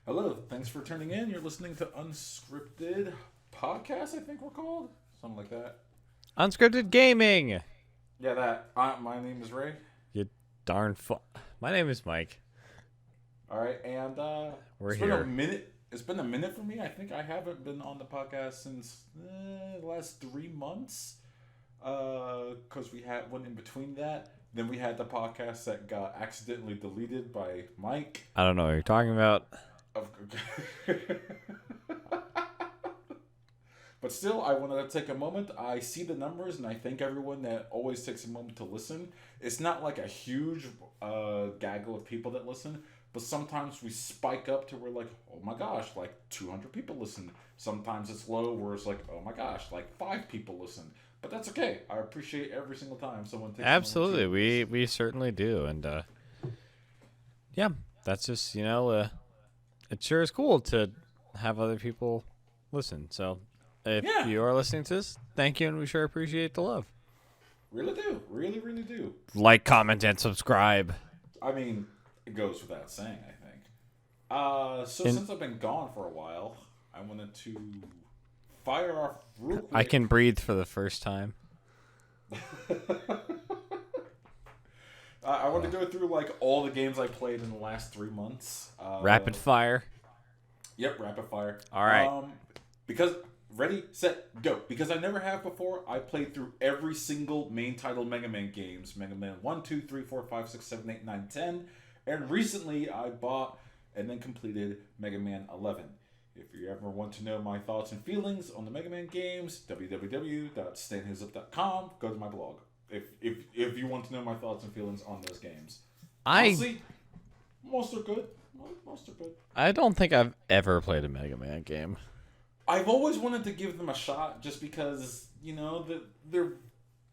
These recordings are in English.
Hello, thanks for tuning in. You're listening to Unscripted Podcast, I think we're called. Something like that. Unscripted Gaming! Yeah, that. My name is Ray. You darn My name is Mike. Alright, and We're it's here. been a minute. It's been a minute for me. I think I haven't been on the podcast since the last 3 months. Because we had one in between that. Then we had the podcast that got accidentally deleted by Mike. I don't know what you're talking about. But still, I wanted to take a moment. I see the numbers, and I thank everyone that always takes a moment to listen. It's not like a huge gaggle of people that listen, but sometimes we spike up to where like, oh my gosh, like 200 people listen. Sometimes it's low where it's like, oh my gosh, like 5 people listen. But that's okay. I appreciate every single time someone takes Absolutely, a moment to we certainly do, and yeah, that's just it sure is cool to have other people listen. So if you are listening to this, thank you, and we sure appreciate the love. Really do, really do. Like, comment, and subscribe. I mean, it goes without saying, I think. Since I've been gone for a while, I wanted to fire off real quick. I can breathe for the first time. I want to go through like all the games I played in the last 3 months. Rapid fire. Yep, rapid fire. All right. Because ready, set, go. Because I never have before. I played through every single main title Mega Man games. Mega Man 1, 2, 3, 4, 5, 6, 7, 8, 9, 10. And recently I bought and then completed Mega Man 11. If you ever want to know my thoughts and feelings on the Mega Man games, www.stanhisup.com. Go to my blog. If you want to know my thoughts and feelings on those games. Honestly, most are good. Most are good. I don't think I've ever played a Mega Man game. I've always wanted to give them a shot just because, they've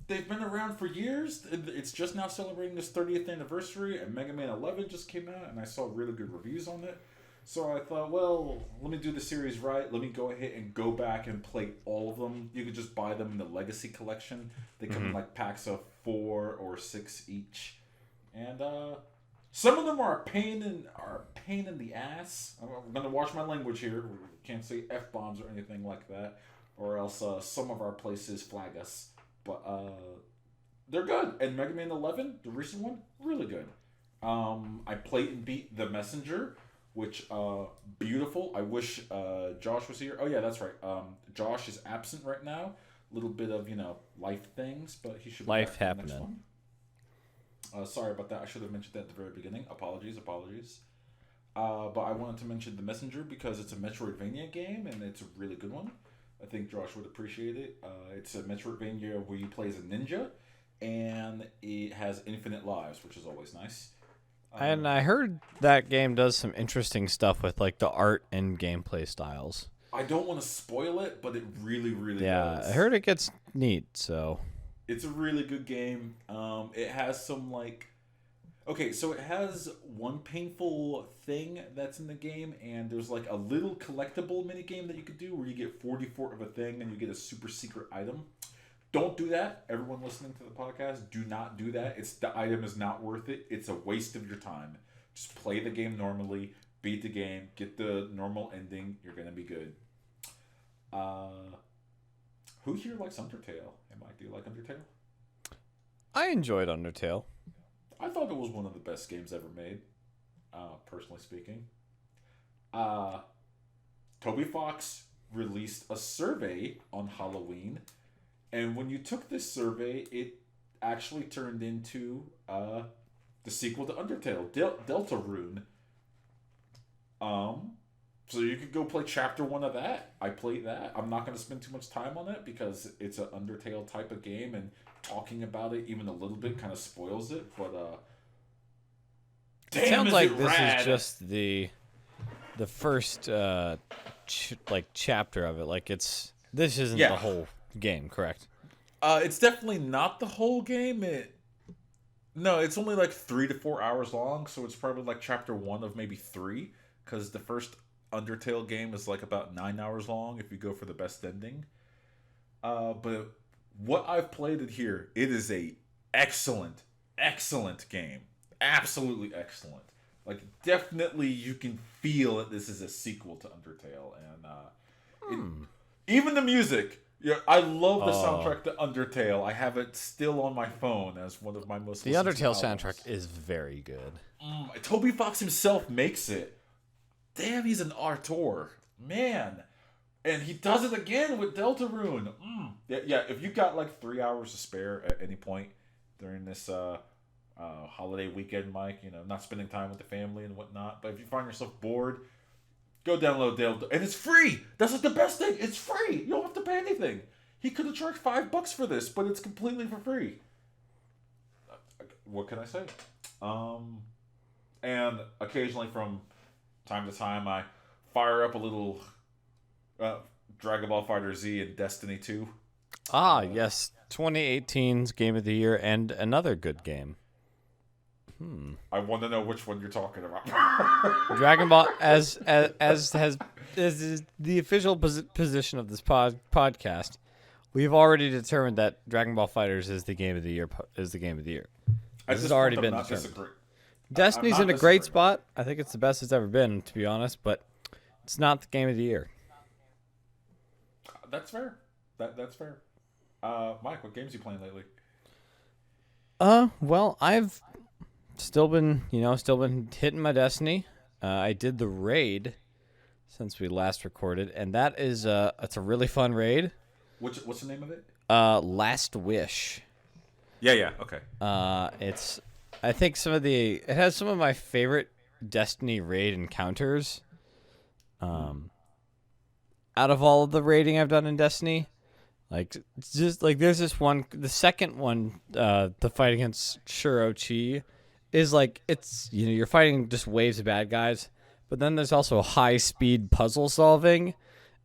been around for years. It's just now celebrating its 30th anniversary, and Mega Man 11 just came out, and I saw really good reviews on it. So I thought, well, let me do the series right. Let me go ahead and go back and play all of them. You could just buy them in the Legacy Collection. They come in like packs of 4 or 6 each. And some of them are a pain in the ass. I'm going to watch my language here. We can't say F-bombs or anything like that. Or else some of our places flag us. But they're good. And Mega Man 11, the recent one, really good. I played and beat The Messenger, which, beautiful. I wish Josh was here. Oh, yeah, that's right. Josh is absent right now. A little bit of, life things, but he should be Life back for the next happening. one. Sorry about that. I should have mentioned that at the very beginning. Apologies. But I wanted to mention The Messenger because it's a Metroidvania game, and it's a really good one. I think Josh would appreciate it. It's a Metroidvania where you play as a ninja, and it has infinite lives, which is always nice. And I heard that game does some interesting stuff with like the art and gameplay styles. I don't want to spoil it, but it really does. Yeah, I heard it gets neat, so. It's a really good game. It has some so it has one painful thing that's in the game, and there's like a little collectible mini game that you could do where you get 44 of a thing and you get a super secret item. Don't do that. Everyone listening to the podcast, do not do that. The item is not worth it. It's a waste of your time. Just play the game normally, beat the game, get the normal ending. You're gonna be good. Who here likes Undertale? Mike, do you like Undertale? I enjoyed Undertale. I thought it was one of the best games ever made, personally speaking. Toby Fox released a survey on Halloween, and when you took this survey, it actually turned into the sequel to Undertale, Deltarune. So you could go play Chapter 1 of that. I played that. I'm not going to spend too much time on it because it's an Undertale type of game, and talking about it even a little bit kind of spoils it. But It sounds like this rad. is just the first chapter of it. Like this isn't the whole game, correct? It's definitely not the whole game. No, it's only like 3 to 4 hours long, so it's probably like Chapter 1 of maybe 3, because the first Undertale game is like about 9 hours long if you go for the best ending. But what I've played it is a excellent game. Absolutely excellent. Like, definitely you can feel that this is a sequel to Undertale. And even the music. Yeah, I love the soundtrack to Undertale. I have it still on my phone as one of my most The Undertale soundtrack is very good. Toby Fox himself makes it. Damn, he's an auteur. Man. And he does it again with Deltarune. Yeah, if you got like 3 hours to spare at any point during this holiday weekend, Mike, not spending time with the family and whatnot, but if you find yourself bored, go download Deltarune. And it's free! That's like the best thing. It's free! You don't have to pay anything. He could have charged $5 for this, but it's completely for free. What can I say? And occasionally from time to time, I fire up a little Dragon Ball FighterZ and Destiny 2. Yes. 2018's Game of the Year and another good game. I want to know which one you're talking about. Dragon Ball, as is the official position of this podcast, we've already determined that Dragon Ball FighterZ is the Game of the Year. This has already been determined. Destiny's in a great spot. I think it's the best it's ever been, to be honest, but it's not the Game of the Year. That's fair. That's fair. Mike, what games you playing lately? Well, I've still been hitting my Destiny. I did the raid since we last recorded, and that is it's a really fun raid. What's the name of it? Last Wish. Yeah, okay. I think it has some of my favorite Destiny raid encounters. Out of all of the raiding I've done in Destiny, like just like there's this one, the second one, the fight against Shirochi, is like it's you're fighting just waves of bad guys, but then there's also high speed puzzle solving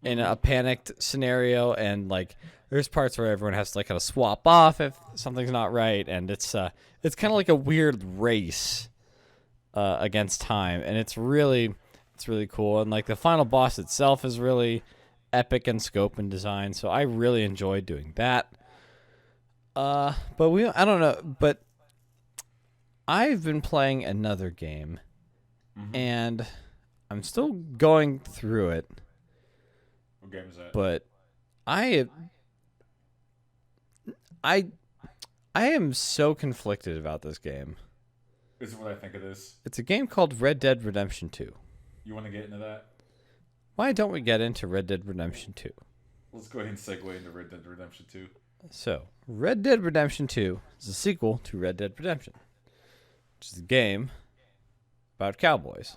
in a panicked scenario, and like there's parts where everyone has to like kind of swap off if something's not right, and it's kind of like a weird race against time, and it's really cool, and like the final boss itself is really epic in scope and design, so I really enjoyed doing that. But I don't know, but I've been playing another game, and I'm still going through it. What game is that? But I am so conflicted about this game. Is it what I think it is? It's a game called Red Dead Redemption 2. You want to get into that? Why don't we get into Red Dead Redemption 2? Let's go ahead and segue into Red Dead Redemption 2. So, Red Dead Redemption 2 is a sequel to Red Dead Redemption, which is a game about cowboys.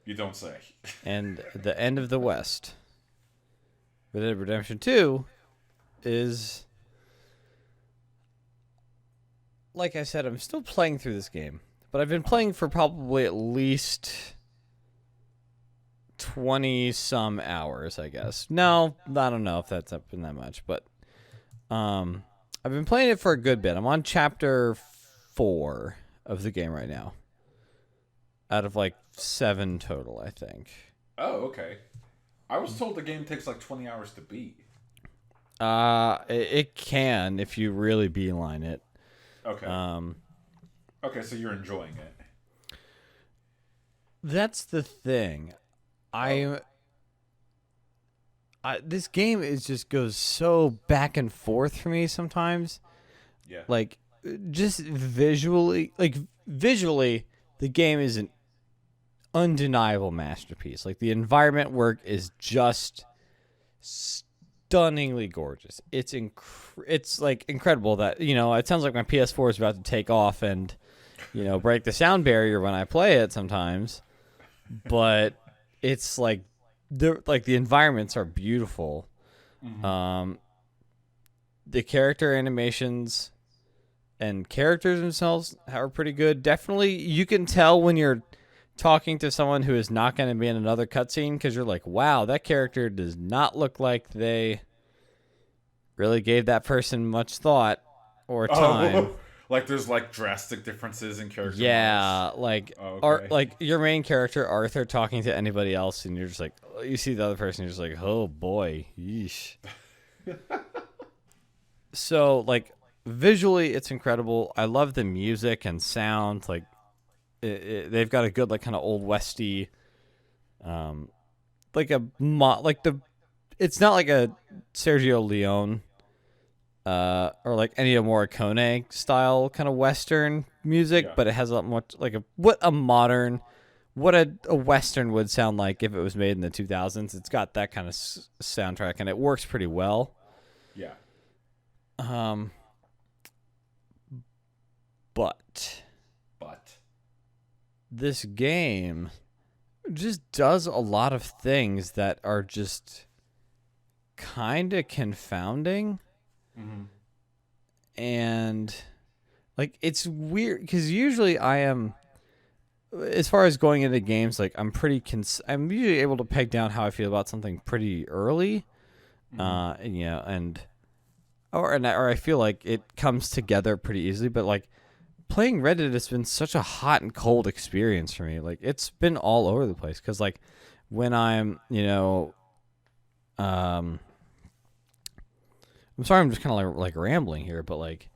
You don't say. And the end of the West. Red Dead Redemption 2 is... Like I said, I'm still playing through this game, but I've been playing for probably at least 20-some hours, I guess. No, I don't know if that's up in that much, but I've been playing it for a good bit. I'm on chapter 4 of the game right now, out of like 7 total, I think. Oh, okay. I was told the game takes like 20 hours to beat. It can if you really beeline it. Okay. Okay, so you're enjoying it. That's the thing. This game just goes so back and forth for me sometimes. Yeah. Like, just visually, the game is an undeniable masterpiece. Like, the environment work is just stunningly gorgeous. It's like incredible that, it sounds like my PS4 is about to take off and, break the sound barrier when I play it sometimes. But it's like the environments are beautiful. Mm-hmm. The character animations and characters themselves are pretty good. Definitely, you can tell when you're talking to someone who is not going to be in another cutscene, because you're like, wow, that character does not look like they really gave that person much thought or time. Like there's like drastic differences in character. Yeah, like like your main character Arthur talking to anybody else, and you're just like, you see the other person, you're just like, oh boy, yeesh. So like visually, it's incredible. I love the music and sound. Like they've got a good like kind of old westy, it's not like a Sergio Leone, or like Ennio Morricone style kind of Western music, but it has a much like what a Western would sound like if it was made in the 2000s. It's got that kind of soundtrack, and it works pretty well. Yeah. But this game just does a lot of things that are just kind of confounding. Mm-hmm. And like it's weird because usually I am, as far as going into games, like I'm I'm usually able to peg down how I feel about something pretty early. Mm-hmm. Or I feel like it comes together pretty easily, but like playing Red Dead has been such a hot and cold experience for me. Like it's been all over the place because like when I'm, I'm sorry, I'm just kind of like rambling here, but like,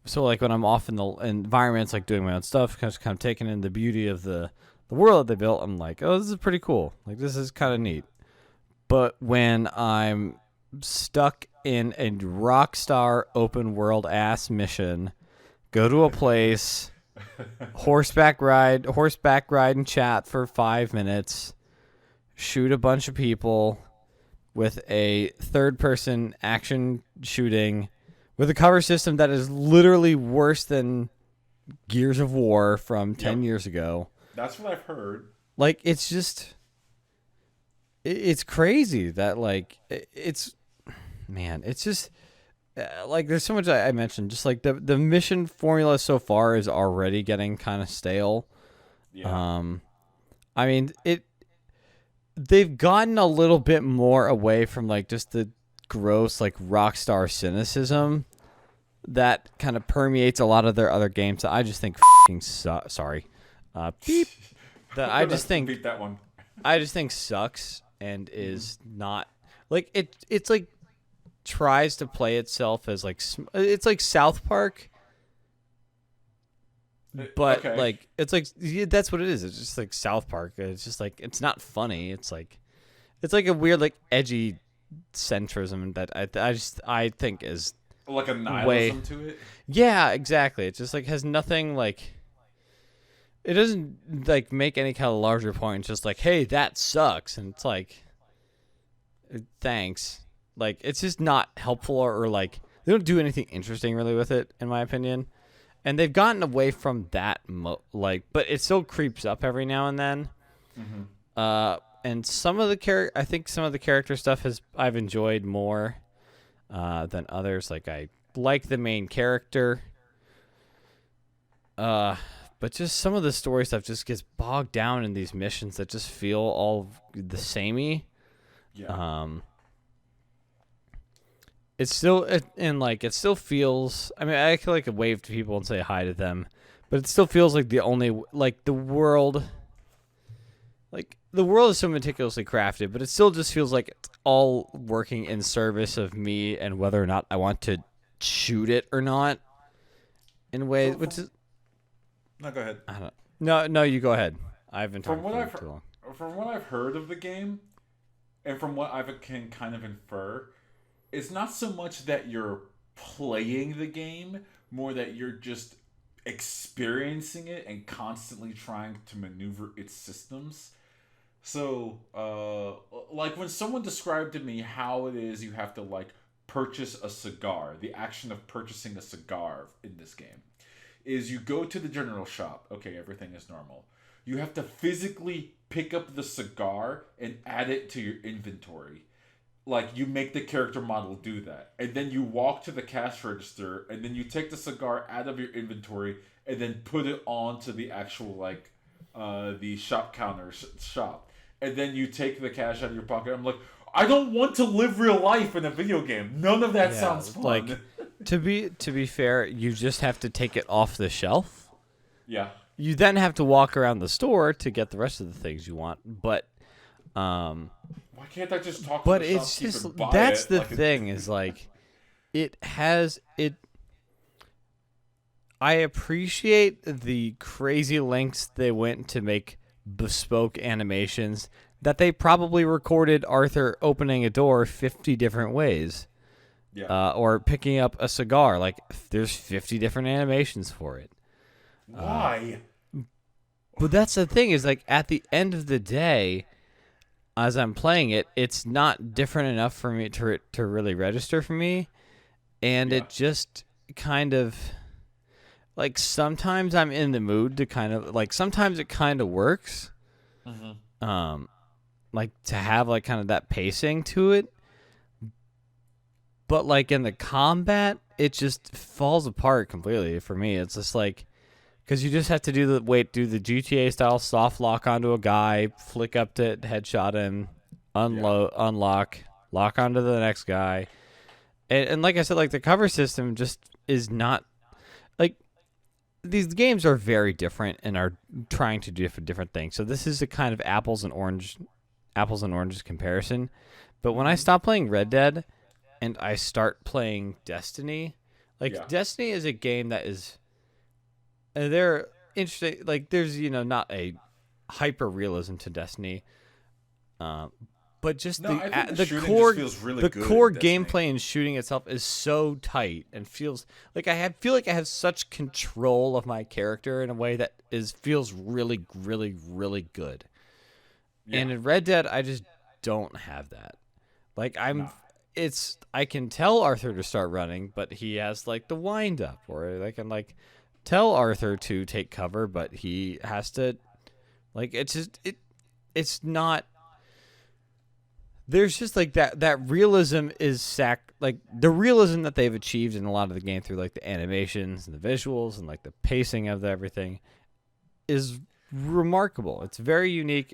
so like when I'm off in the environments, like doing my own stuff, kind of taking in the beauty of the world that they built, I'm like, oh, this is pretty cool. Like this is kind of neat. But when I'm stuck in a Rockstar open world ass mission, go to a place, horseback ride and chat for 5 minutes, shoot a bunch of people with a third-person action shooting with a cover system that is literally worse than Gears of War from 10 years ago. That's what I've heard. Like, it's just... It's crazy that, like, it's just... like, there's so much I mentioned. Just, like, the mission formula so far is already getting kind of stale. Yeah. I mean, they've gotten a little bit more away from like just the gross like Rockstar cynicism that kind of permeates a lot of their other games that I just think sorry. Beep. That I just think beat that one. I just think sucks and is not like it's like tries to play itself as like it's like South Park. But okay. like it's like that's what it is. It's just like South Park. It's just like it's not funny. It's like a weird like edgy centrism that I think is like a nihilism to it. Yeah, exactly. It just like has nothing like. It doesn't like make any kind of larger point. It's just like, hey, that sucks, and it's like, thanks. Like it's just not helpful or like they don't do anything interesting really with it, in my opinion. And they've gotten away from that, but it still creeps up every now and then. Mm-hmm. And some of the I think some of the character stuff I've enjoyed more than others. Like I like the main character, but just some of the story stuff just gets bogged down in these missions that just feel all the samey. Yeah. It's still it still feels. I mean, I could like wave to people and say hi to them, but it still feels like the world. Like the world is so meticulously crafted, but it still just feels like it's all working in service of me and whether or not I want to shoot it or not. In ways, which is. No, go ahead. I don't. No, you go ahead. I've been talking for too long. From what I've heard of the game, and from what I can kind of infer. It's not so much that you're playing the game, more that you're just experiencing it and constantly trying to maneuver its systems. So, like when someone described to me how it is you have to like purchase a cigar, the action of purchasing a cigar in this game is you go to the general shop. Okay, everything is normal. You have to physically pick up the cigar and add it to your inventory. Like, you make the character model do that. And then you walk to the cash register, and then you take the cigar out of your inventory, and then put it onto the actual, like, the shop counter shop. And then you take the cash out of your pocket. I'm like, I don't want to live real life in a video game. None of that sounds fun. Like, to be fair, you just have to take it off the shelf. Yeah. You then have to walk around the store to get the rest of the things you want. But, why can't I just talk but to the it's shopkeeper just and buy that's it? the Like thing is like it has it I appreciate the crazy lengths they went to make bespoke animations that they probably recorded Arthur opening a door 50 different ways. Yeah. Or picking up a cigar. Like, there's 50 different animations for it. Why? But that's the thing is, like, at the end of the day, as I'm playing it, it's not different enough for me to really register for me. And it just kind of, like, sometimes I'm in the mood to kind of, like, sometimes it kind of works. Mm-hmm. Like, to have, like, kind of that pacing to it. But, like, in the combat, it just falls apart completely for me. It's just, like, because you just have to do the GTA-style soft lock onto a guy, flick up to headshot him, unlock, lock onto the next guy. And like I said, like, the cover system just is not, like, these games are very different and are trying to do different things. So this is a kind of apples and oranges comparison. But when I stop playing Red Dead and I start playing Destiny, like, Destiny is a game that is, they're interesting. Like, there's, not a hyper realism to Destiny, but just the core feels really good core in Destiny. gameplay and shooting itself is so tight and feels like feel like I have such control of my character in a way that feels really, really, really good. Yeah. And in Red Dead, I just don't have that. Like, I can tell Arthur to start running, but he has, like, the wind up, or I can, like, tell Arthur to take cover, but he has to, like, it's not. There's just, like, that realism is like, the realism that they've achieved in a lot of the game through, like, the animations and the visuals and, like, the pacing of everything is remarkable. It's very unique.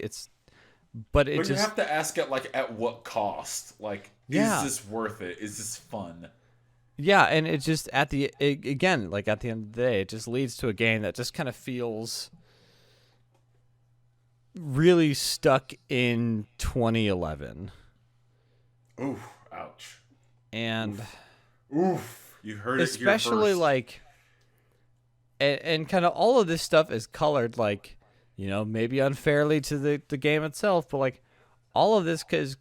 But you have to ask at what cost? Like, is this worth it? Is this fun? Yeah, and it just at the end of the day, it just leads to a game that just kind of feels really stuck in 2011. Oof, ouch. And oof, you heard it especially here first. Like, and kind of all of this stuff is colored, like, maybe unfairly to the game itself, but, like, all of this is,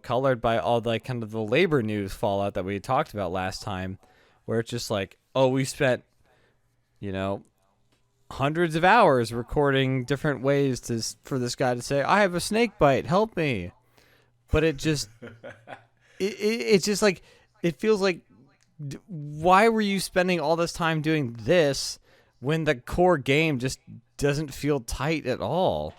colored by all, like, kind of the labor news fallout that we talked about last time, where it's just like, oh, we spent, hundreds of hours recording different ways for this guy to say, I have a snake bite, help me. But it just, it's just like, it feels like, why were you spending all this time doing this when the core game just doesn't feel tight at all?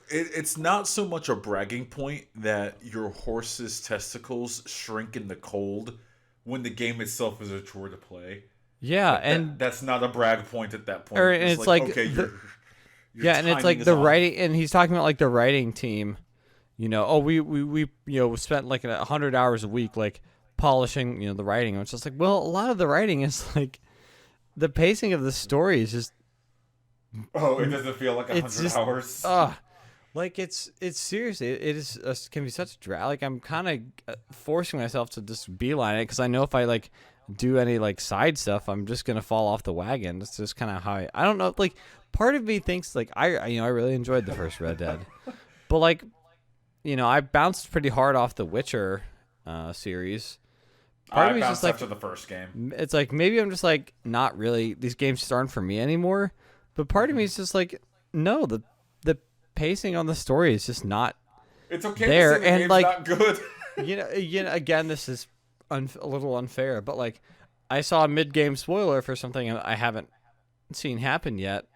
It's not so much a bragging point that your horse's testicles shrink in the cold when the game itself is a chore to play. Yeah, and that's not a brag point at that point. And it's like okay, and it's like the writing, and he's talking about, like, the writing team. We spent, like, 100 hours a week, like, polishing, the writing. It's just like, well, a lot of the writing is, like, the pacing of the story is just. Oh, it doesn't feel like 100 hours. Like, it's seriously, it is can be such a drag. Like, I'm kind of forcing myself to just beeline it, because I know if I, like, do any, like, side stuff, I'm just gonna fall off the wagon. It's just kind of how I don't know. Like, part of me thinks, like, I really enjoyed the first Red Dead, but, like, I bounced pretty hard off the Witcher series. Part of me just, like, after the first game. It's like, maybe I'm just, like, not really. These games just aren't for me anymore. But part of me is just like, no, the pacing on the story is just not. It's okay there, to say the and, game's like, not good. Again, this is a little unfair, but, like, I saw a mid-game spoiler for something I haven't seen happen yet,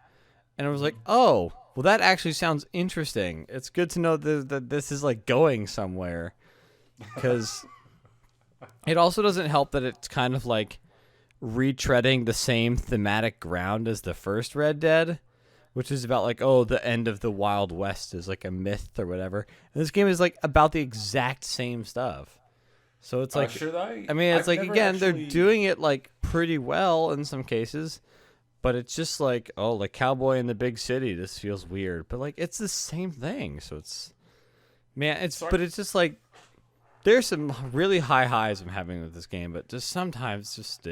and I was like, oh, well, that actually sounds interesting. It's good to know that this is, like, going somewhere, because it also doesn't help that it's kind of, like, retreading the same thematic ground as the first Red Dead, which is about, like, oh, the end of the Wild West is, like, a myth or whatever. And this game is, like, about the exact same stuff. So it's like, it's like, again, they're doing it, like, pretty well in some cases, but it's just like, oh, like, cowboy in the big city, this feels weird. But, like, it's the same thing. So it's, but it's just like, there's some really high highs I'm having with this game, but just sometimes just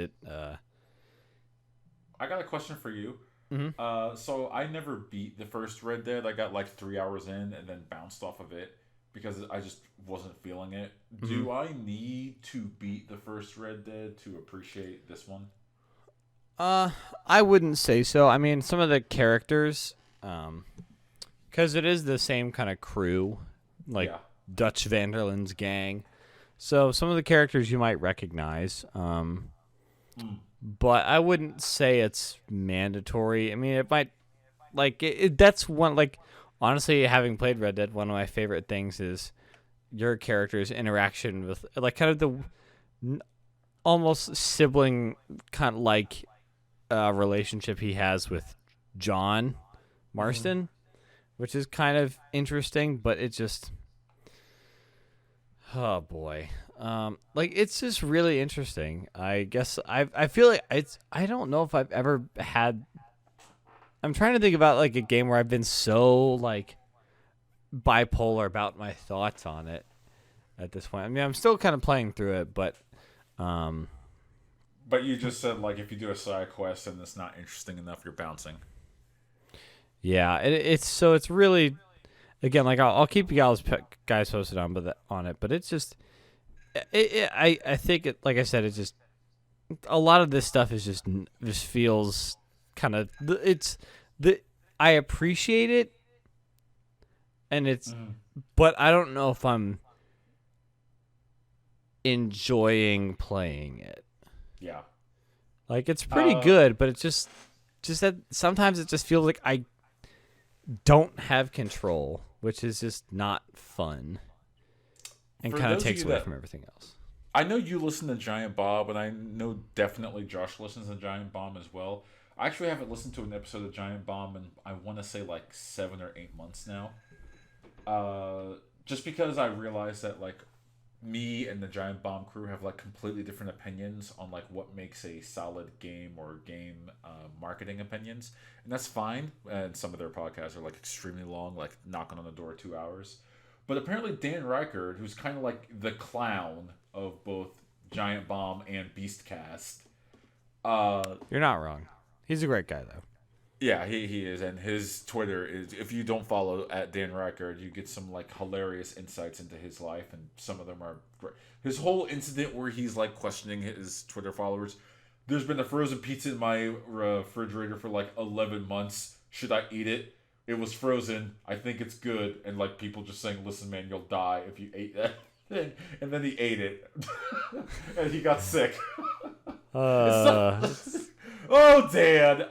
I got a question for you. Mm-hmm. So I never beat the first Red Dead. I got like 3 hours in and then bounced off of it because I just wasn't feeling it. Mm-hmm. Do I need to beat the first Red Dead to appreciate this one? I wouldn't say so. I mean, some of the characters, because it is the same kind of crew, like Yeah. Dutch Vanderland's gang. So some of the characters you might recognize. But I wouldn't say it's mandatory. I mean, it might, like, that's one, like, honestly, having played Red Dead, one of my favorite things is your character's interaction with, like, kind of the almost sibling kind of like relationship he has with John Marston, which is kind of interesting, but it just, oh boy. Like, it's just really interesting. I guess I feel like I don't know if I've ever had. I'm trying to think about like a game where I've been so like bipolar about my thoughts on it at this point. I mean, I'm still kind of playing through it, but But you just said like if you do a side quest and it's not interesting enough, you're bouncing. yeah, it's really, again, like I'll keep you guys posted on it, but it's just. I think it, like I said, it's just a lot of this stuff is just feels kind of I appreciate it, and it's but I don't know if I'm enjoying playing it. Yeah, like it's pretty good, but it's just that sometimes it just feels like I don't have control, which is just not fun. And kind of takes away from everything else. I know you listen to Giant Bomb, and I know definitely Josh listens to Giant Bomb as well. I actually haven't listened to an episode of Giant Bomb in, I want to say, like 7 or 8 months now. Just because I realized that, like, me and the Giant Bomb crew have, like, completely different opinions on, like, what makes a solid game or game marketing opinions. And that's fine. And some of their podcasts are, like, extremely long, like, knocking on the door 2 hours. But apparently Dan Reichert, who's kind of like the clown of both Giant Bomb and Beastcast. You're not wrong. He's a great guy, though. Yeah, he is. And his Twitter is, if you don't follow at Dan Reichert, you get some like hilarious insights into his life. And some of them are great. His whole incident where he's like questioning his Twitter followers. There's been a frozen pizza in my refrigerator for like 11 months. Should I eat it? It was frozen. I think it's good. And, like, people just saying, listen, man, you'll die if you ate that thing. And then he ate it. And he got sick. Oh, Dan.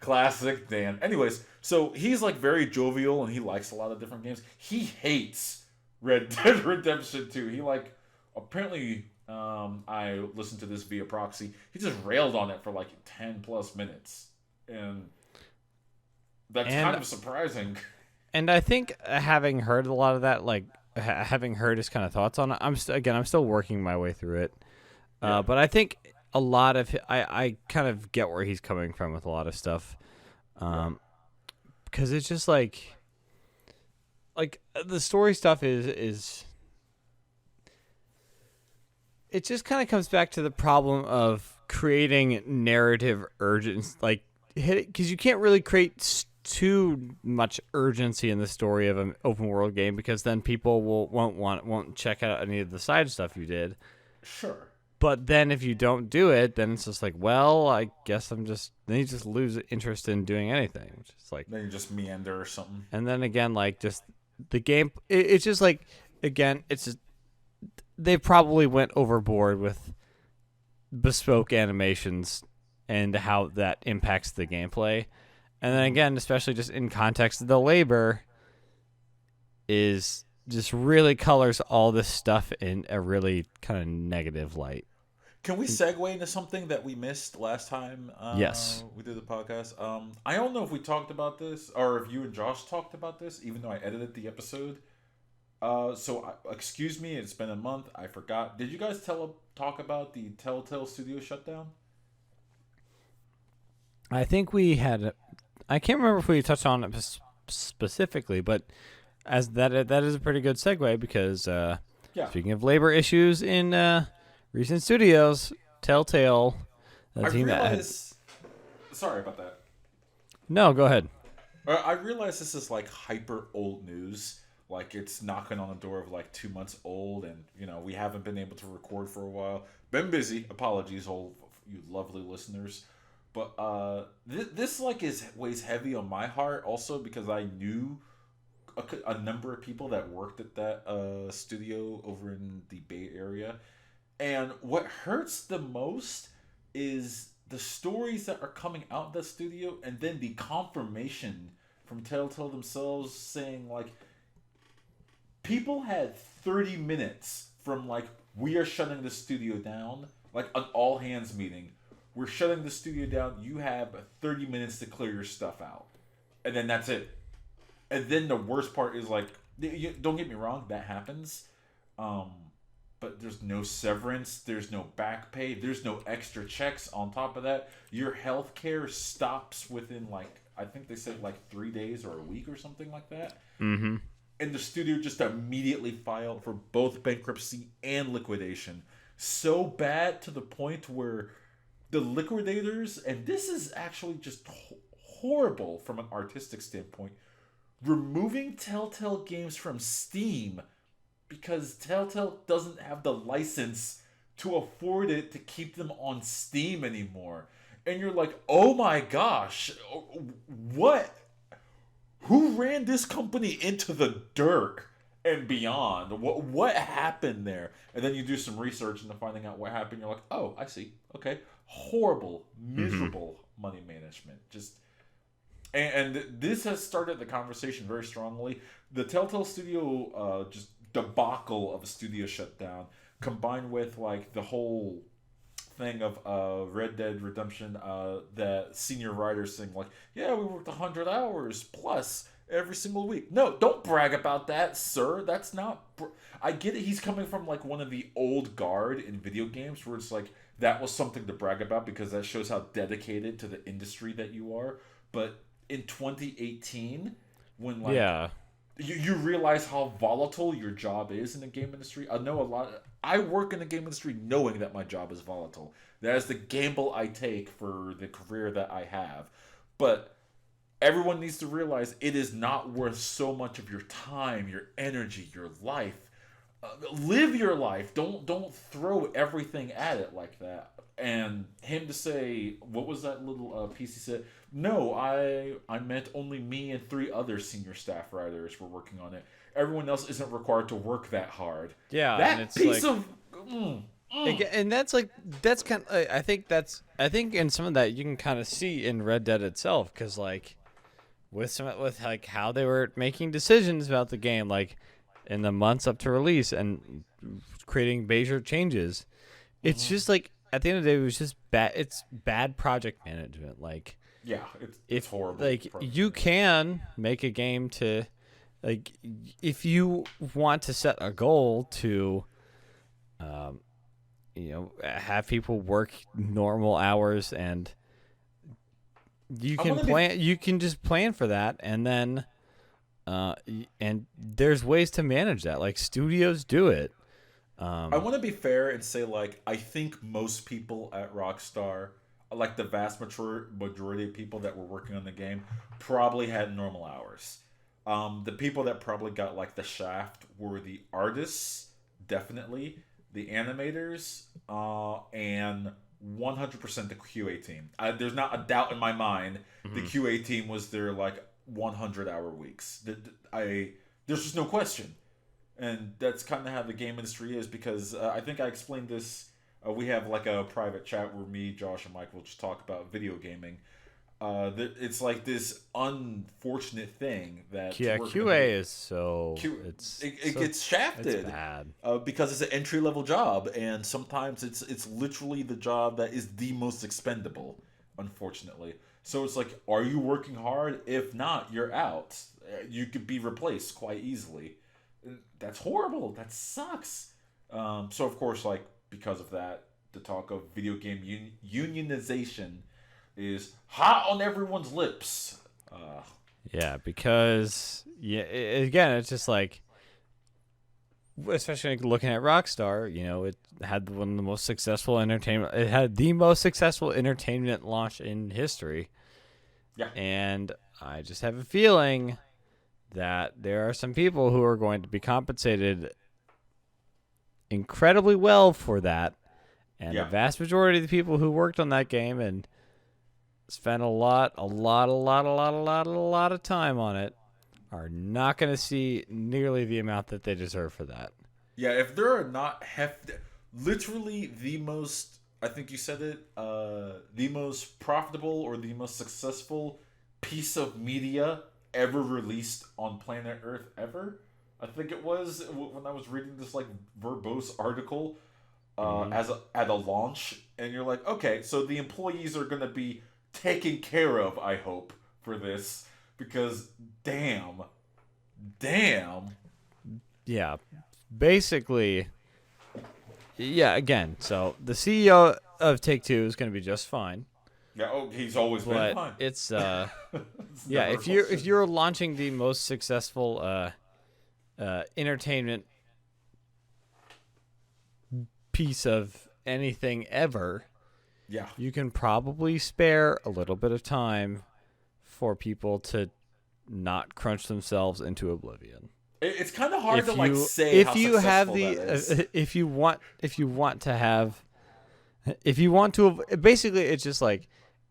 Classic Dan. Anyways, so he's, like, very jovial, and he likes a lot of different games. He hates Red Dead Redemption 2. He, like, apparently, I listened to this via proxy. He just railed on it for, like, 10+ minutes. And that's kind of surprising. And I think having heard a lot of that, like having heard his kind of thoughts on it, I'm still working my way through it. Yeah. But I think a lot of I kind of get where he's coming from with a lot of stuff, because it's just like the story stuff is it just kind of comes back to the problem of creating narrative urgency, like because you can't really create too much urgency in the story of an open world game, because then people won't check out any of the side stuff you did. Sure. But then if you don't do it, then it's just like, well, I guess then you just lose interest in doing anything, which is like, then you just meander or something. And then again, like just the game, it's just like, again, it's just, they probably went overboard with bespoke animations and how that impacts the gameplay. And then again, especially just in context, the labor is just really colors all this stuff in a really kind of negative light. Can we segue into something that we missed last time yes. we did the podcast? I don't know if we talked about this or if you and Josh talked about this, even though I edited the episode. Excuse me, it's been a month. I forgot. Did you guys talk about the Telltale Studio shutdown? I think we had... I can't remember if we touched on it specifically, but as that is a pretty good segue because speaking of labor issues in recent studios, Telltale I realize. Sorry about that. No, go ahead. I realize this is like hyper old news. Like it's knocking on the door of like 2 months old, and we haven't been able to record for a while. Been busy. Apologies, all you lovely listeners. But this like weighs heavy on my heart also because I knew a number of people that worked at that studio over in the Bay Area, and what hurts the most is the stories that are coming out of that studio, and then the confirmation from Telltale themselves saying like people had 30 minutes from like we are shutting the studio down, like an all hands meeting. We're shutting the studio down. You have 30 minutes to clear your stuff out, and then that's it. And then the worst part is like, don't get me wrong, that happens. But there's no severance, there's no back pay, there's no extra checks on top of that. Your health care stops within like, I think they said like 3 days or a week or something like that. Mm-hmm. And the studio just immediately filed for both bankruptcy and liquidation. So bad to the point where the liquidators, and this is actually just horrible from an artistic standpoint, removing Telltale games from Steam because Telltale doesn't have the license to afford it to keep them on Steam anymore. And you're like, oh my gosh, what? Who ran this company into the dirt and beyond? What happened there? And then you do some research into finding out what happened. You're like, oh, I see. Okay. Horrible, miserable money management. Just... And this has started the conversation very strongly. The Telltale Studio just debacle of a studio shutdown, combined with like the whole thing of Red Dead Redemption, that senior writers saying like, yeah, we worked 100 hours plus every single week. No, don't brag about that, sir. That's not... I get it. He's coming from like one of the old guard in video games where it's like, that was something to brag about because that shows how dedicated to the industry that you are. But in 2018, when like you realize how volatile your job is in the game industry. I work in the game industry knowing that my job is volatile. That is the gamble I take for the career that I have. But everyone needs to realize it is not worth so much of your time, your energy, your life. Live your life. Don't throw everything at it like that. And him to say, what was that little piece he said? No, I meant only me and 3 other senior staff writers were working on it. Everyone else isn't required to work that hard. Yeah, that and it's piece like, of... And that's kind of, I think in some of that you can kind of see in Red Dead itself, because like with like how they were making decisions about the game, like in the months up to release and creating major changes, it's just like at the end of the day it was just bad. It's bad project management. Like it's horrible. Like you can make a game to, like, if you want to set a goal to have people work normal hours, and you can just plan for that, and then and there's ways to manage that. Like studios do it. I want to be fair and say, like, I think most people at Rockstar, like the vast majority of people that were working on the game, probably had normal hours. The people that probably got like the shaft were the artists, definitely, the animators, and 100% the QA team. There's not a doubt in my mind the QA team was their like 100-hour weeks. There's just no question. And that's kind of how the game industry is, because I think I explained this. We have like a private chat where me, Josh, and Mike will just talk about video gaming. It's like this unfortunate thing that QA is so it gets shafted. It's bad because it's an entry level job, and sometimes it's literally the job that is the most expendable, unfortunately. So it's like, are you working hard? If not, you're out. You could be replaced quite easily. That's horrible. That sucks. So of course, like, because of that, the talk of video game unionization is hot on everyone's lips. Because again, it's just like especially looking at Rockstar, it had one of the most successful entertainment. It had the most successful entertainment launch in history. Yeah. And I just have a feeling that there are some people who are going to be compensated incredibly well for that. And the vast majority of the people who worked on that game and spent a lot of time on it are not going to see nearly the amount that they deserve for that. Yeah, if there are not literally the most, I think you said it, the most profitable or the most successful piece of media ever released on planet Earth ever. I think it was when I was reading this like verbose article at a launch, and you're like, okay, so the employees are going to be taken care of, I hope, for this, because damn. Yeah, basically, again, so the CEO of Take-Two is going to be just fine. Yeah, he's always been fine. It's if you're launching the most successful entertainment piece of anything ever, you can probably spare a little bit of time for people to not crunch themselves into oblivion. It's kind of hard to say how successful that is. If you want to, basically, it's just like,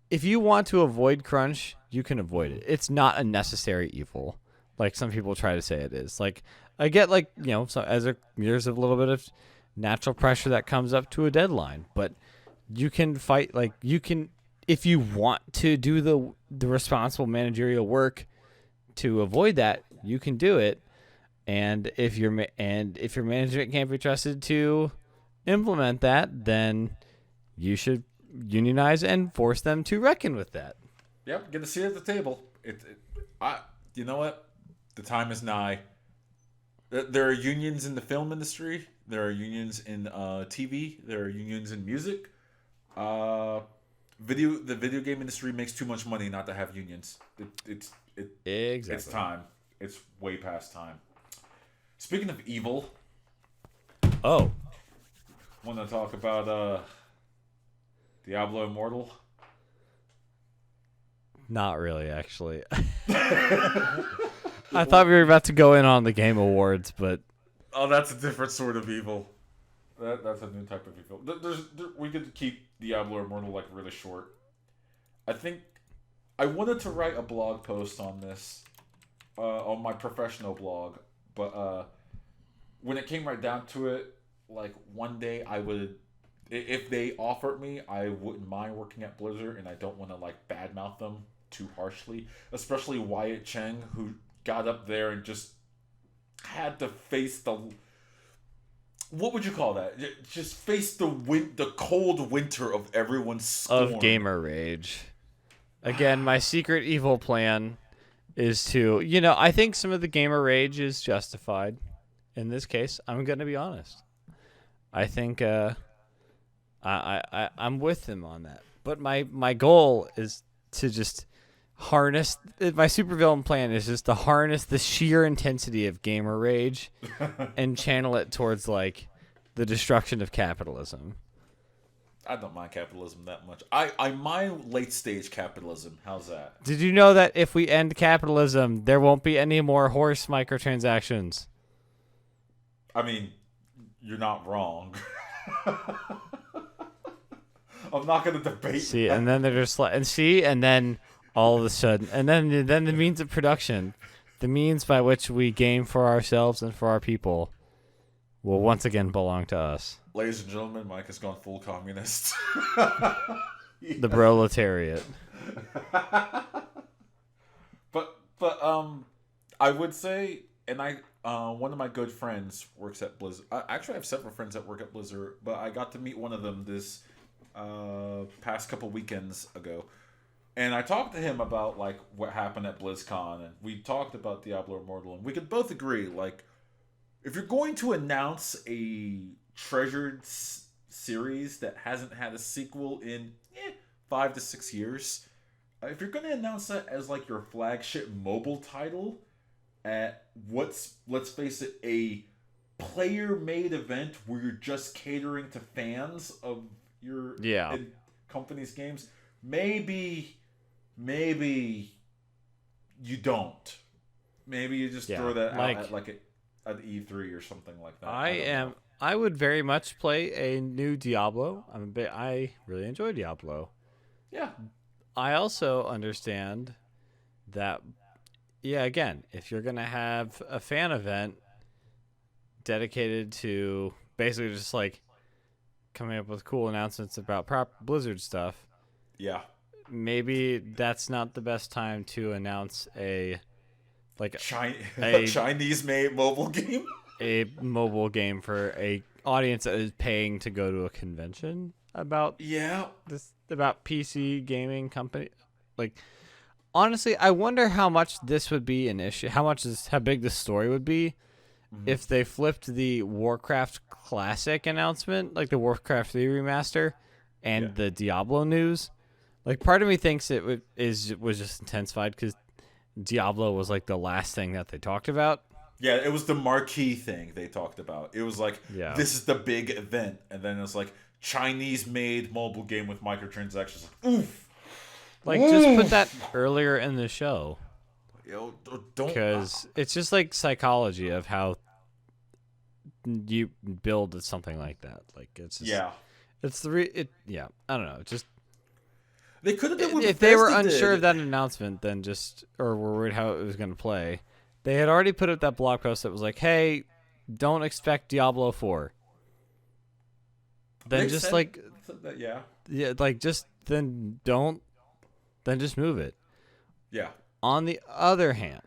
if you want to avoid crunch, you can avoid it. It's not a necessary evil, like some people try to say it is. Like, I get, like, so there's a little bit of natural pressure that comes up to a deadline, but you can fight, like, if you want to do the responsible managerial work to avoid that, you can do it. And if your management can't be trusted to implement that, then you should unionize and force them to reckon with that. Yep, get a seat at the table. You know what? The time is nigh. There are unions in the film industry. There are unions in TV. There are unions in music. The video game industry makes too much money not to have unions. Exactly. It's time. It's way past time. Speaking of evil, want to talk about Diablo Immortal? Not really, actually. I thought we were about to go in on the Game Awards, but that's a different sort of evil. That's a new type of evil. We could keep Diablo Immortal like really short. I think I wanted to write a blog post on this on my professional blog, but when it came right down to it, like one day I would, if they offered me, I wouldn't mind working at Blizzard, and I don't want to like badmouth them too harshly, especially Wyatt Cheng, who got up there and just had to face the, what would you call that? Just face the cold winter of everyone's scorn. Of gamer rage. Again, my secret evil plan is to, I think some of the gamer rage is justified. In this case, I'm going to be honest. I think I'm with him on that. But my goal is to just harness, my supervillain plan is just to harness the sheer intensity of gamer rage and channel it towards like the destruction of capitalism. I don't mind capitalism that much. I mind late stage capitalism. How's that? Did you know that if we end capitalism, there won't be any more horse microtransactions? I mean, you're not wrong. I'm not going to debate. See, that. And then they're just like, and then all of a sudden, and then the means of production, the means by which we game for ourselves and for our people, will once again belong to us. Ladies and gentlemen, Mike has gone full communist. The proletariat. But I would say, and one of my good friends works at Blizzard. Actually, I have several friends that work at Blizzard, but I got to meet one of them this past couple weekends ago. And I talked to him about like what happened at BlizzCon, and we talked about Diablo Immortal, and we could both agree, like, if you're going to announce a treasured series that hasn't had a sequel in 5 to 6 years, if you're going to announce that as like your flagship mobile title at let's face it, a player-made event where you're just catering to fans of your company's games, maybe you don't. Maybe you just throw that out at like at E3 or something like that. I would very much play a new Diablo. I really enjoy Diablo. Yeah. I also understand that, again, if you're going to have a fan event dedicated to basically just like coming up with cool announcements about Blizzard stuff, maybe that's not the best time to announce a Chinese-made mobile game. A mobile game for a audience that is paying to go to a convention about about PC gaming company. Like, honestly, I wonder how much this would be an issue. How big the story would be if they flipped the Warcraft Classic announcement, like the Warcraft 3 remaster, and the Diablo news. Like, part of me thinks it was just intensified because Diablo was like the last thing that they talked about. Yeah, it was the marquee thing they talked about. It was like, this is the big event. And then it's like, Chinese-made mobile game with microtransactions. Oof. Like, just put that earlier in the show. Don't. Because it's just like psychology of how you build something like that. Like, it's just... Yeah. It's I don't know. Just... They could have done what if they were unsure of that announcement, then or were worried how it was going to play... They had already put up that blog post that was like, hey, don't expect Diablo 4. Then just like... like just then don't... Then just move it. Yeah. On the other hand,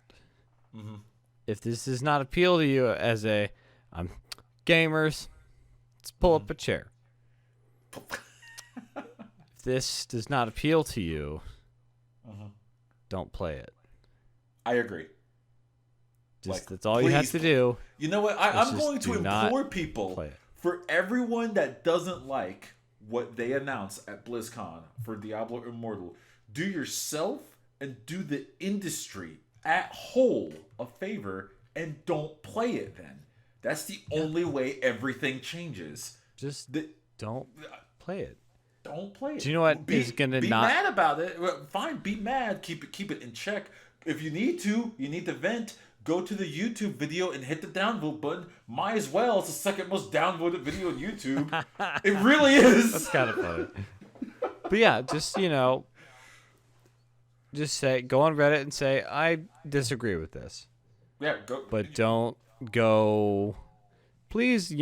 if this does not appeal to you as gamers, let's pull up a chair. If this does not appeal to you, don't play it. I agree. That's all you have to do. You know what? I'm going to implore people, for everyone that doesn't like what they announce at BlizzCon for Diablo Immortal, do yourself and do the industry at whole a favor and don't play it then. That's the only way everything changes. Just don't play it. Don't play it. Do you know what is going to be mad about it? Fine, be mad. Keep it in check. If you need to vent. Go to the YouTube video and hit the downvote button. Might as well. It's the second most downvoted video on YouTube. It really is. That's kind of funny. But yeah, just, go on Reddit and say, I disagree with this. Yeah, go. But don't go, please,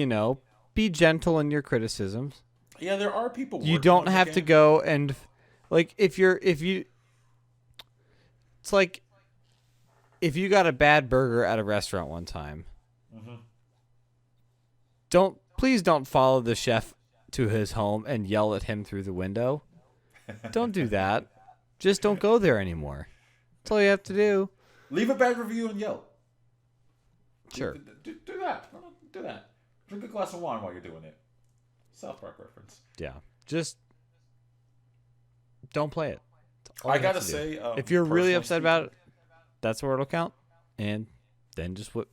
be gentle in your criticisms. Yeah, there are people. You don't have to go and, like, it's like, if you got a bad burger at a restaurant one time, please don't follow the chef to his home and yell at him through the window. Don't do that. Just don't go there anymore. That's all you have to do. Leave a bad review on Yelp. Sure. Do that. Do that. Drink a glass of wine while you're doing it. South Park reference. Yeah. Just don't play it. I gotta say, if you're really upset about it, that's where it'll count. And then just what.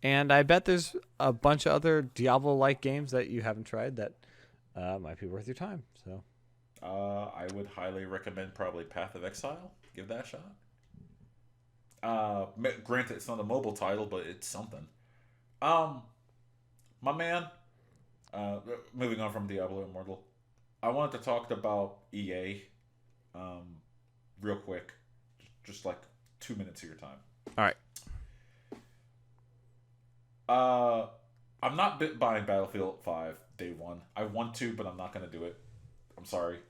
And I bet there's a bunch of other Diablo-like games that you haven't tried that might be worth your time. So, I would highly recommend probably Path of Exile. Give that a shot. Granted, it's not a mobile title, but it's something. My man. Moving on from Diablo Immortal, I wanted to talk about EA, real quick, just like 2 minutes of your time. All right. I'm not buying Battlefield 5 day one. I want to, but I'm not going to do it. I'm sorry.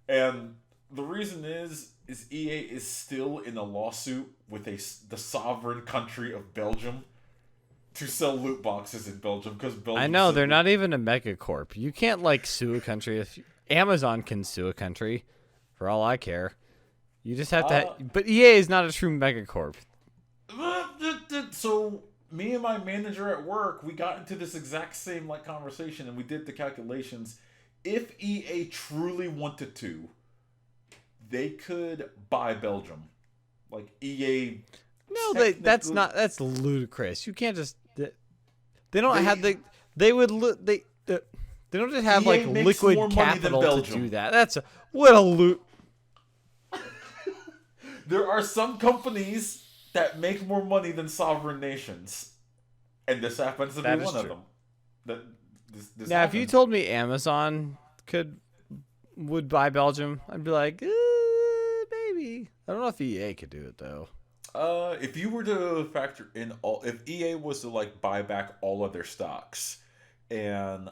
And the reason is EA is still in a lawsuit with the sovereign country of Belgium to sell loot boxes in Belgium because Belgium. I know they're not even a megacorp. You can't sue a country. Amazon can sue a country, for all I care. You just have to. But EA is not a true megacorp. So me and my manager at work, we got into this exact same conversation, and we did the calculations. If EA truly wanted to, they could buy Belgium. EA. No, that's ludicrous. You can't just. They don't have the. They would. They don't just have EA like makes liquid more money than capital to Belgium. do that. That's what a loot. There are some companies that make more money than sovereign nations, and this happens to be one of them. This now, happens. if you told me Amazon would buy Belgium, I'd be like, maybe. I don't know if EA could do it though. If you were to factor in if EA was to like buy back all of their stocks and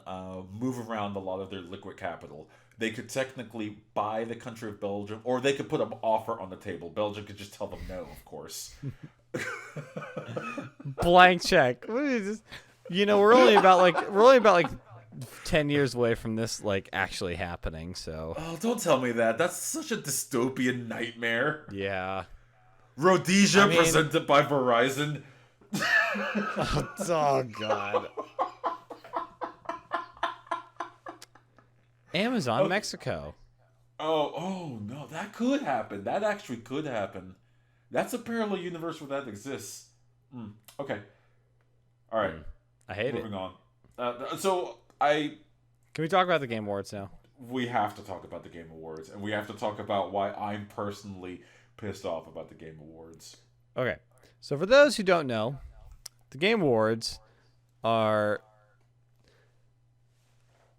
move around a lot of their liquid capital, they could technically buy the country of Belgium, or they could put an offer on the table. Belgium could just tell them no, of course. Blank check. What is this? We're only about 10 years away from this like actually happening. So. Oh, don't tell me that. That's such a dystopian nightmare. Yeah. Rhodesia presented by Verizon. Oh God. Amazon, Mexico. Oh no, that could happen. That actually could happen. That's a parallel universe where that exists. Okay. All right. I hate Moving it. on. Can we talk about the Game Awards now? We have to talk about the Game Awards, and we have to talk about why I'm personally pissed off about the Game Awards. Okay. So for those who don't know, the Game Awards are,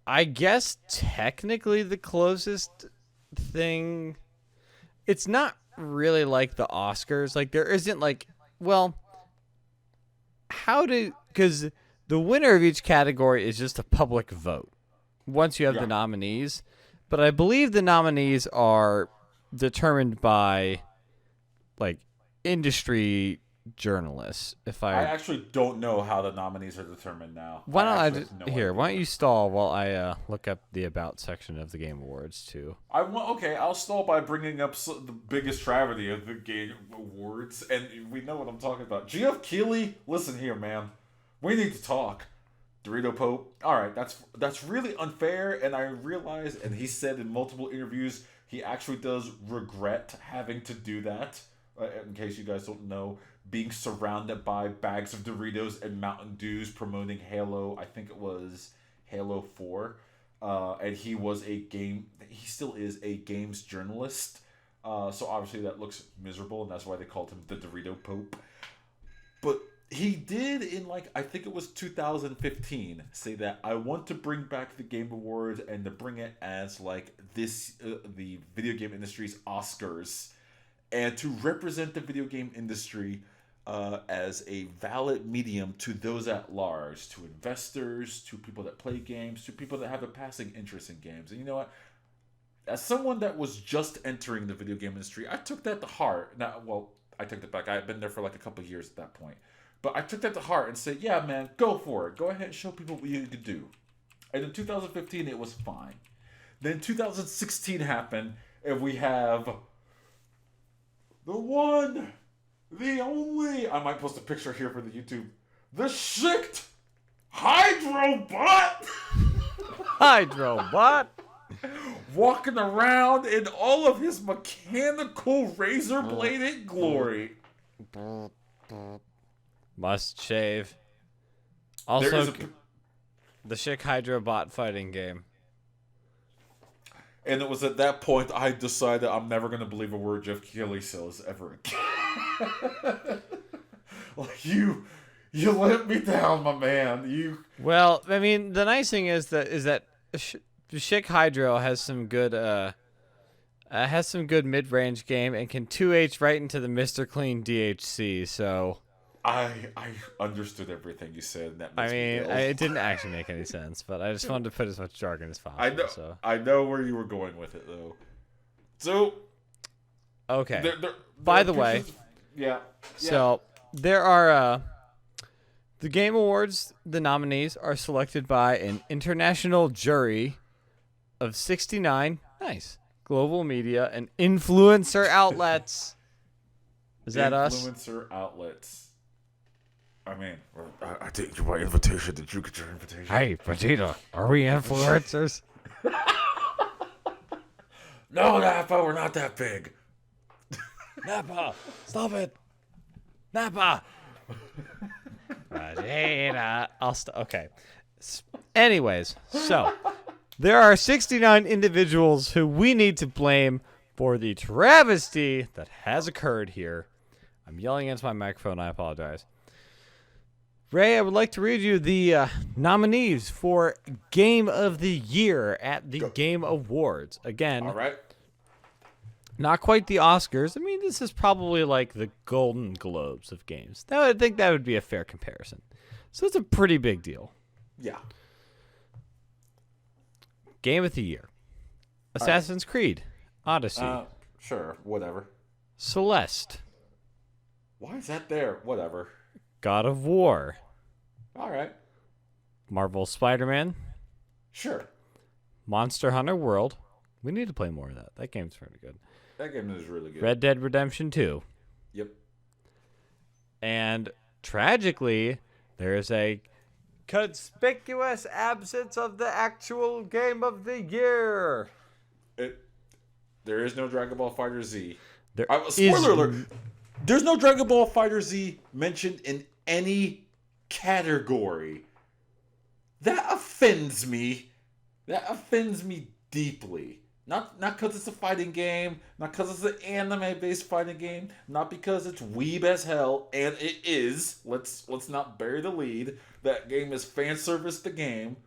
I guess, technically the closest thing. It's not really like the Oscars. Like, there isn't like, well, because the winner of each category is just a public vote once you have the nominees. But I believe the nominees are determined by like industry journalists. I actually don't know how the nominees are determined now. Why don't you stall while I look up the about section of the Game Awards too? I'll stall by bringing up the biggest travesty of the Game Awards, and we know what I'm talking about. Geoff Keighley, listen here, man. We need to talk. Dorito Pope. All right, that's really unfair, and I realize, and he said in multiple interviews, he actually does regret having to do that. In case you guys don't know, being surrounded by bags of Doritos and Mountain Dews promoting Halo, I think it was Halo 4. And he still is a games journalist. So obviously that looks miserable, and that's why they called him the Dorito Pope. But he did I think it was 2015, say that I want to bring back the Game Awards and to bring it as the video game industry's Oscars, and to represent the video game industry as a valid medium to those at large, to investors, to people that play games, to people that have a passing interest in games. And you know what? As someone that was just entering the video game industry, I took that to heart. I took it back. I had been there for a couple of years at that point. But I took that to heart and said, yeah, man, go for it. Go ahead and show people what you can do. And in 2015, it was fine. Then 2016 happened, and we have the one, the only, I might post a picture here for the YouTube, the Shicht Hydrobot! Hydrobot? Walking around in all of his mechanical razor-bladed glory. Must shave. Also, the Shicht Hydrobot fighting game. And it was at that point I decided I'm never going to believe a word Geoff Keighley says ever again. You let me down, my man. Well, I mean, the nice thing is that Shicht Hydro has some good mid-range game and can 2H right into the Mr. Clean DHC. So I understood everything you said. And that makes me ill. It didn't actually make any sense, but I just wanted to put as much jargon as possible. I know where you were going with it, though. So, okay. By the way, yeah. So there are the Game Awards. The nominees are selected by an international jury of 69 global media and influencer outlets. Is that us? Influencer outlets. I mean, I didn't get my invitation. Did you get your invitation? Hey, Vegeta, are we influencers? No, Nappa, we're not that big. Nappa, stop it. Nappa. Okay. Anyways, so there are 69 individuals who we need to blame for the travesty that has occurred here. I'm yelling into my microphone. I apologize. Ray, I would like to read you the nominees for Game of the Year at the Game Awards. Again, all right. Not quite the Oscars. I mean, this is probably like the Golden Globes of games. I think that would be a fair comparison. So it's a pretty big deal. Yeah. Game of the Year. Assassin's Creed. Odyssey. Sure, whatever. Celeste. Why is that there? Whatever. God of War. All right. Marvel Spider-Man. Sure. Monster Hunter World. We need to play more of that. That game's pretty good. That game is really good. Red Dead Redemption 2. Yep. And tragically, there is a conspicuous absence of the actual Game of the Year. There is no Dragon Ball Fighter Z. Spoiler alert. There's no Dragon Ball Fighter Z mentioned in any category. That offends me. That offends me deeply. Not because it's a fighting game, not because it's an anime-based fighting game, not because it's weeb as hell, and it is. Let's not bury the lead. That game is fan service the game,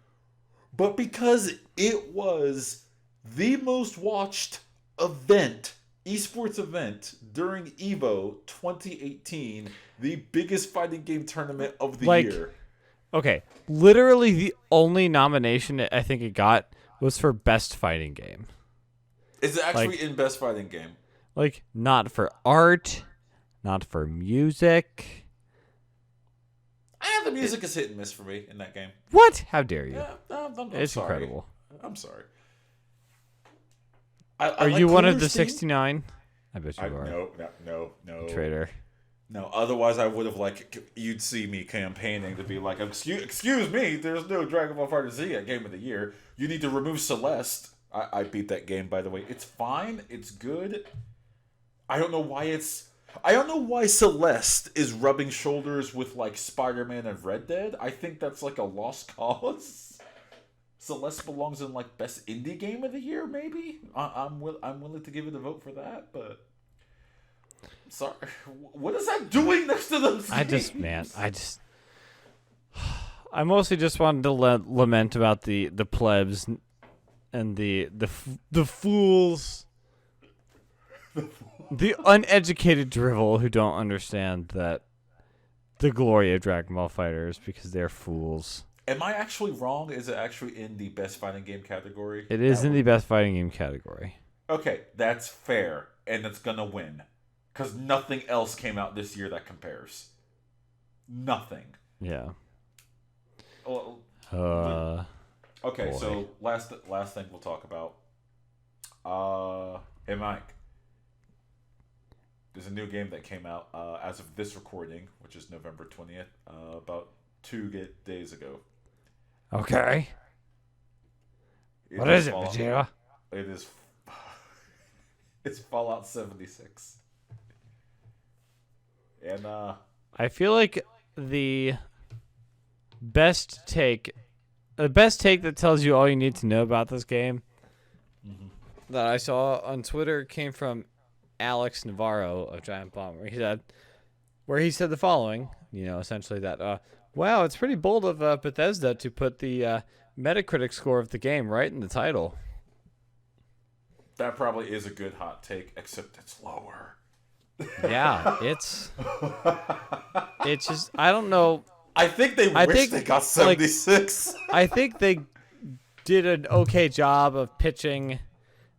but because it was the most watched event, esports event during EVO 2018, the biggest fighting game tournament of the year. Okay, literally the only nomination I think it got was for best fighting game. Is it actually in best fighting game? Like, not for art, not for music. The music is hit and miss for me in that game. What? How dare you? Yeah, I'm it's sorry. incredible. I'm sorry. Are you one of the 69? I bet you are. No. Traitor. No, otherwise I would have, you'd see me campaigning to be like, excuse me, there's no Dragon Ball Fighter Z at Game of the Year. You need to remove Celeste. I beat that game, by the way. It's fine. It's good. I don't know why Celeste is rubbing shoulders with, Spider-Man and Red Dead. I think that's, a lost cause. Celeste belongs in, best indie game of the year, maybe? I'm willing to give it a vote for that, but... Sorry. What is that doing next to those games? I mostly just wanted to lament about the plebs and the fools, the uneducated drivel who don't understand that the glory of Dragon Ball FighterZ because they're fools. Am I actually wrong? Is it actually in the best fighting game category? It is in the best fighting game category. Okay, that's fair, and it's gonna win. Because nothing else came out this year that compares. Nothing. Yeah. Well, okay, boy. so last thing we'll talk about. Hey Mike. There's a new game that came out as of this recording, which is November 20th, about 2 days ago. Okay. What is it, Vegeta? It is... It's Fallout 76. And I feel like the best take that tells you all you need to know about this game that I saw on Twitter came from Alex Navarro of Giant Bomb, where he said the following, essentially that, wow, it's pretty bold of Bethesda to put the Metacritic score of the game right in the title. That probably is a good hot take, except it's lower. Yeah, it's just, I don't know. I think they got 76. I think they did an okay job of pitching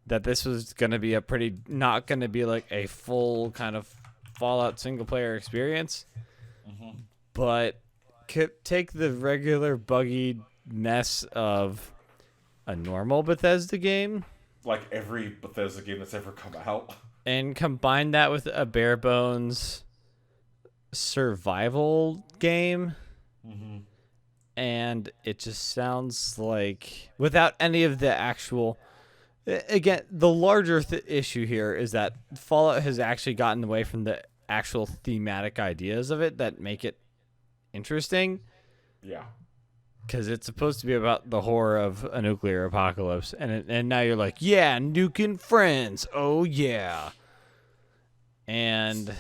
that this was going to be not going to be like a full kind of Fallout single player experience. Mm-hmm. But take the regular buggy mess of a normal Bethesda game. Like every Bethesda game that's ever come out. And combine that with a bare bones survival game. Mm-hmm. And it just sounds like, without any of the actual... Again, the larger issue here is that Fallout has actually gotten away from the actual thematic ideas of it that make it interesting. Yeah. Because it's supposed to be about the horror of a nuclear apocalypse. And now you're like, yeah, nuking friends. Oh, yeah. And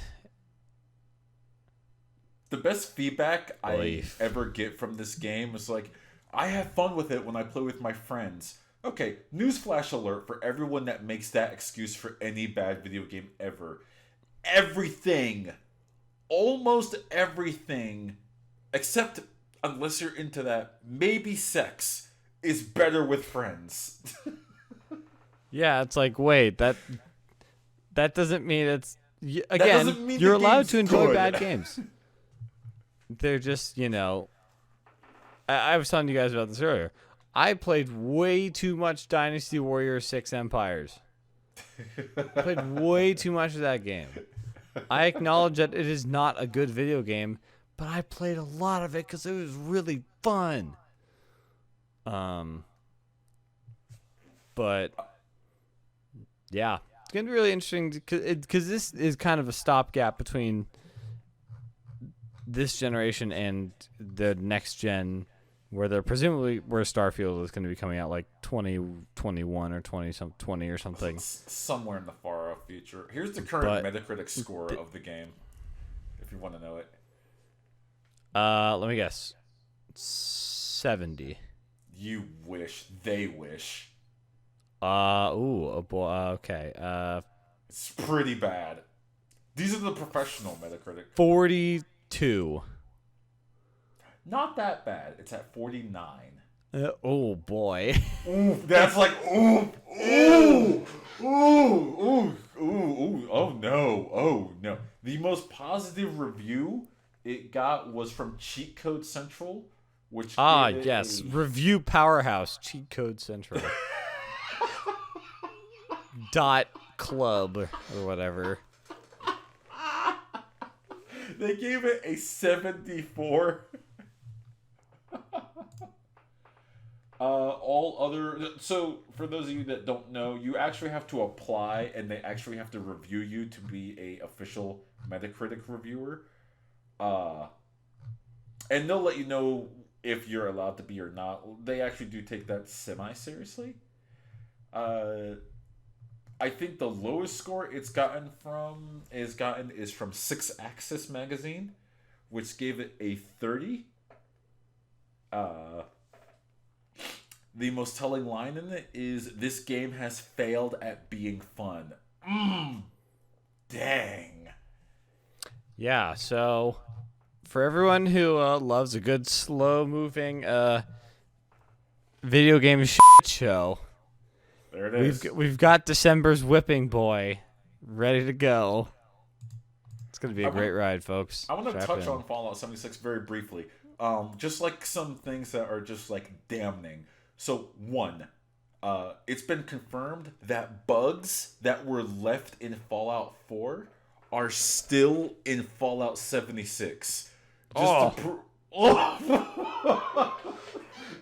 the best feedback I ever get from this game is like, I have fun with it when I play with my friends. Okay, newsflash alert for everyone that makes that excuse for any bad video game ever. Everything, almost everything, except unless you're into that, maybe sex, is better with friends. yeah, it's like, wait, that doesn't mean it's... Again, you're allowed to enjoy bad games. They're just, I was telling you guys about this earlier. I played way too much Dynasty Warriors 6 Empires. I played way too much of that game. I acknowledge that it is not a good video game, but I played a lot of it because it was really fun. But yeah, it's gonna be really interesting because this is kind of a stopgap between this generation and the next gen, where Starfield is going to be coming out like 2021 or 20 or something. Somewhere in the far off future. Here's the current Metacritic score of the game, if you want to know it. Let me guess. 70. You wish. They wish. Okay. It's pretty bad. These are the professional Metacritic. 42. Not that bad. It's at 49. Oh boy. Ooh, that's like ooh. Oh no. The most positive review it got was from Cheat Code Central, which yes, review powerhouse, Cheat Code Central. .club or whatever. They gave it a 74. So for those of you that don't know, you actually have to apply, and they actually have to review you to be a official Metacritic reviewer. And they'll let you know if you're allowed to be or not. They actually do take that semi-seriously. I think the lowest score it's gotten is from Six Axis magazine, which gave it a 30. The most telling line in it is, "This game has failed at being fun." Dang. Yeah, so for everyone who loves a good slow-moving video game shit show, there it is. We've got December's Whipping Boy ready to go. It's going to be a great ride, folks. I want to touch on Fallout 76 very briefly. Just like some things that are just like damning. So, one, it's been confirmed that bugs that were left in Fallout 4 are still in Fallout 76.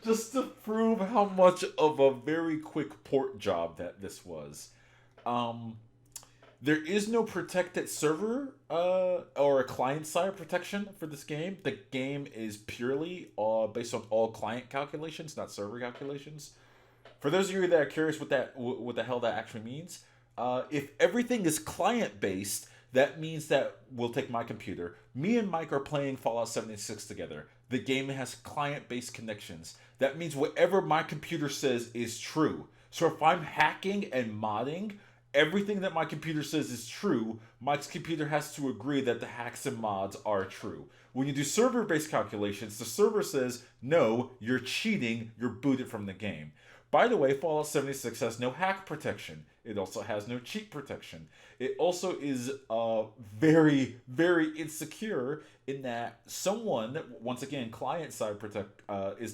Just to prove how much of a very quick port job that this was. There is no protected server or a client-side protection for this game. The game is purely based on all client calculations, not server calculations. For those of you that are curious what the hell that actually means, if everything is client-based, that means that we'll take my computer. Me and Mike are playing Fallout 76 together. The game has client-based connections. That means whatever my computer says is true. So if I'm hacking and modding, everything that my computer says is true. Mike's computer has to agree that the hacks and mods are true. When you do server-based calculations, the server says, no, you're cheating, you're booted from the game. By the way, Fallout 76 has no hack protection. It also has no cheat protection. It also is very, very insecure in that someone, once again, is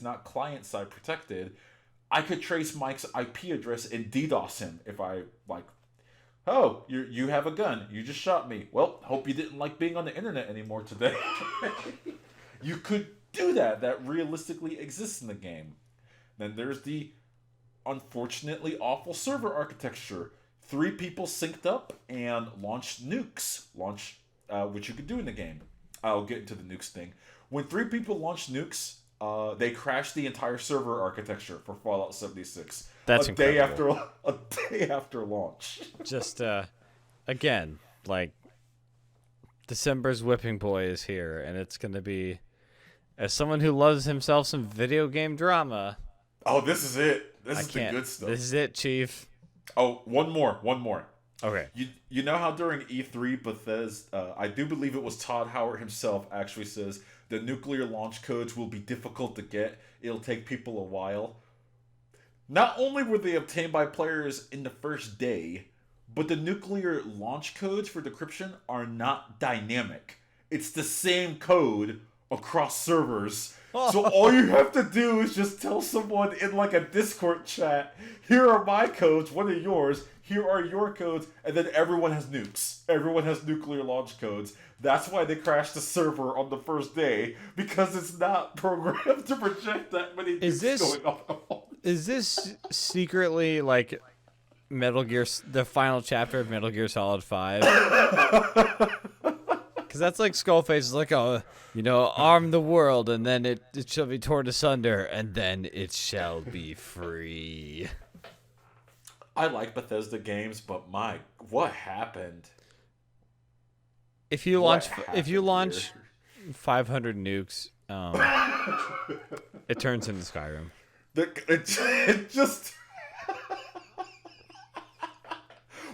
not client-side protected. I could trace Mike's IP address and DDoS him if I, oh, you have a gun. You just shot me. Well, hope you didn't like being on the internet anymore today. You could do that. That realistically exists in the game. Then there's the unfortunately awful server architecture. 3 people synced up and launched nukes. Which you could do in the game. I'll get into the nukes thing. When 3 people launch nukes, they crash the entire server architecture for Fallout 76. That's incredible. A day after launch. Just again, like December's whipping boy is here, and it's gonna be, as someone who loves himself some video game drama. Oh, this is it. This is the good stuff. This is it, Chief. Oh, one more. Okay. You know how during E3 Bethesda, I do believe it was Todd Howard himself actually says the nuclear launch codes will be difficult to get. It'll take people a while. Not only were they obtained by players in the first day, but the nuclear launch codes for decryption are not dynamic. It's the same code across servers. So all you have to do is just tell someone in like a Discord chat, here are my codes, what are yours? Here are your codes, and then everyone has nukes. Everyone has nuclear launch codes. That's why they crashed the server on the first day, because it's not programmed to project that many nukes going on. Is this secretly like Metal Gear, the final chapter of Metal Gear Solid 5? Because that's like Skullface is like, oh, arm the world, and then it shall be torn asunder, and then it shall be free. I like Bethesda games, but what happened? If you launch 500 nukes, it turns into Skyrim. It just.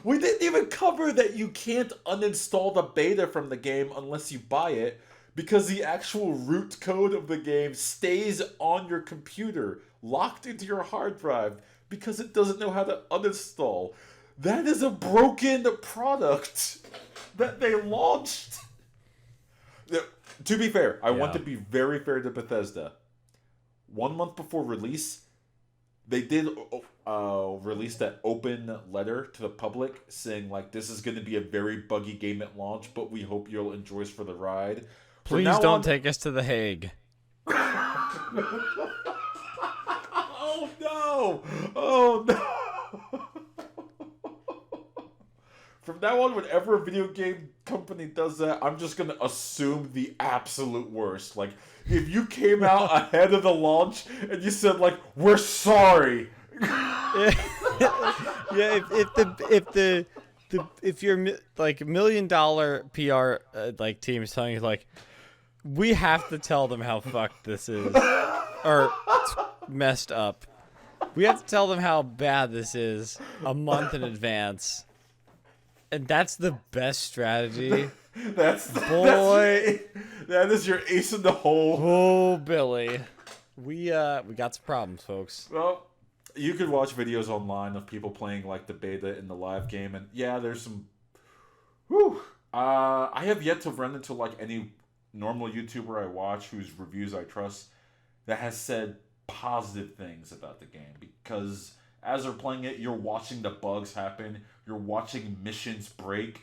We didn't even cover that you can't uninstall the beta from the game unless you buy it, because the actual root code of the game stays on your computer, locked into your hard drive, because it doesn't know how to uninstall. That is a broken product that they launched. To be fair, I want to be very fair to Bethesda. 1 month before release, they did release that open letter to the public saying, like, this is going to be a very buggy game at launch, but we hope you'll enjoy us for the ride. Please don't take us to The Hague. Oh no! From now on, whenever a video game company does that, I'm just going to assume the absolute worst. Like, if you came out ahead of the launch and you said, like, we're sorry. If your like $1 million PR like team is telling you, like, we have to tell them how fucked this is, or messed up. We have to tell them how bad this is a month in advance. And that's the best strategy. That is your ace in the hole. Oh, Billy. We got some problems, folks. Well, you could watch videos online of people playing like the beta in the live game, and yeah, there's some. Whew. I have yet to run into like any normal YouTuber I watch whose reviews I trust that has said positive things about the game, because as they're playing it, you're watching the bugs happen, you're watching missions break.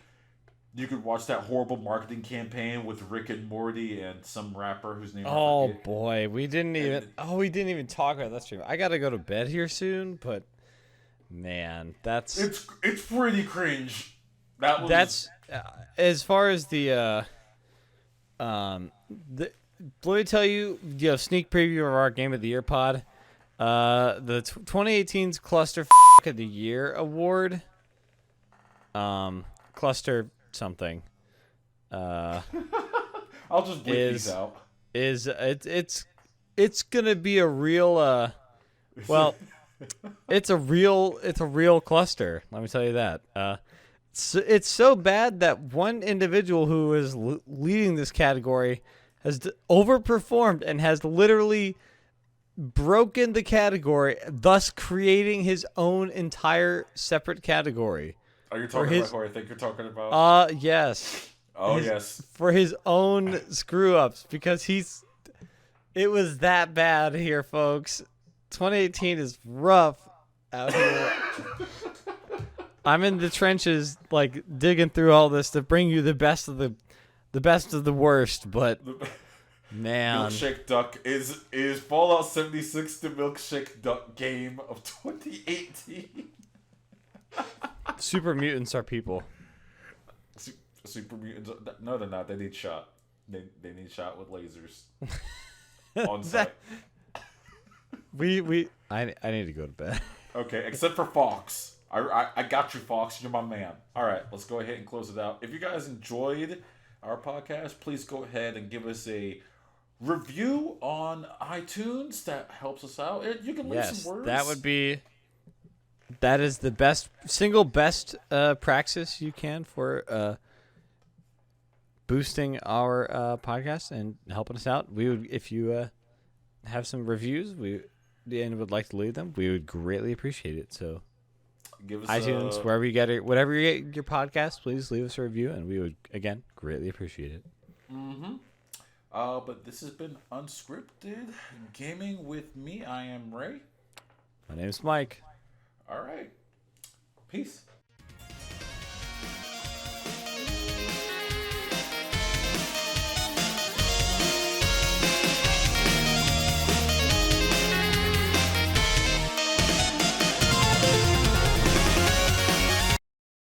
You could watch that horrible marketing campaign with Rick and Morty and some rapper whose name I forget. Boy, we didn't even talk about that stream. I gotta go to bed here soon, but man, it's pretty cringe. That's as far as let me tell you, sneak preview of our Game of the Year pod. The 2018's Cluster of the Year award. Cluster something. I'll just bleep these out. It's gonna be a real it's a real cluster. Let me tell you that. It's so bad that one individual who is leading this category has overperformed and has literally broken the category, thus creating his own entire separate category. Are you talking about who I think you're talking about? Yes. Yes. For his own screw-ups, because it was that bad here, folks. 2018 is rough out here. I'm in the trenches, like, digging through all this to bring you the best of the worst, but man. Milkshake Duck is Fallout 76 the Milkshake Duck game of 2018. Super mutants are people. Super mutants? No, they're not. They need shot. They need shot with lasers on site. I need to go to bed. Okay, except for Fox. I got you, Fox. You're my man. All right, let's go ahead and close it out. If you guys enjoyed our podcast, please go ahead and give us a review on iTunes. That helps us out. You can leave some words. That is the single best praxis you can for boosting our podcast and helping us out. We would, if you have some reviews, and would like to leave them, we would greatly appreciate it. So, give us iTunes, wherever you get it, whatever you get your podcast, please leave us a review, and we would again greatly appreciate it. Mm-hmm. But this has been Unscripted Gaming with me. I am Ray. My name's Mike. All right. Peace.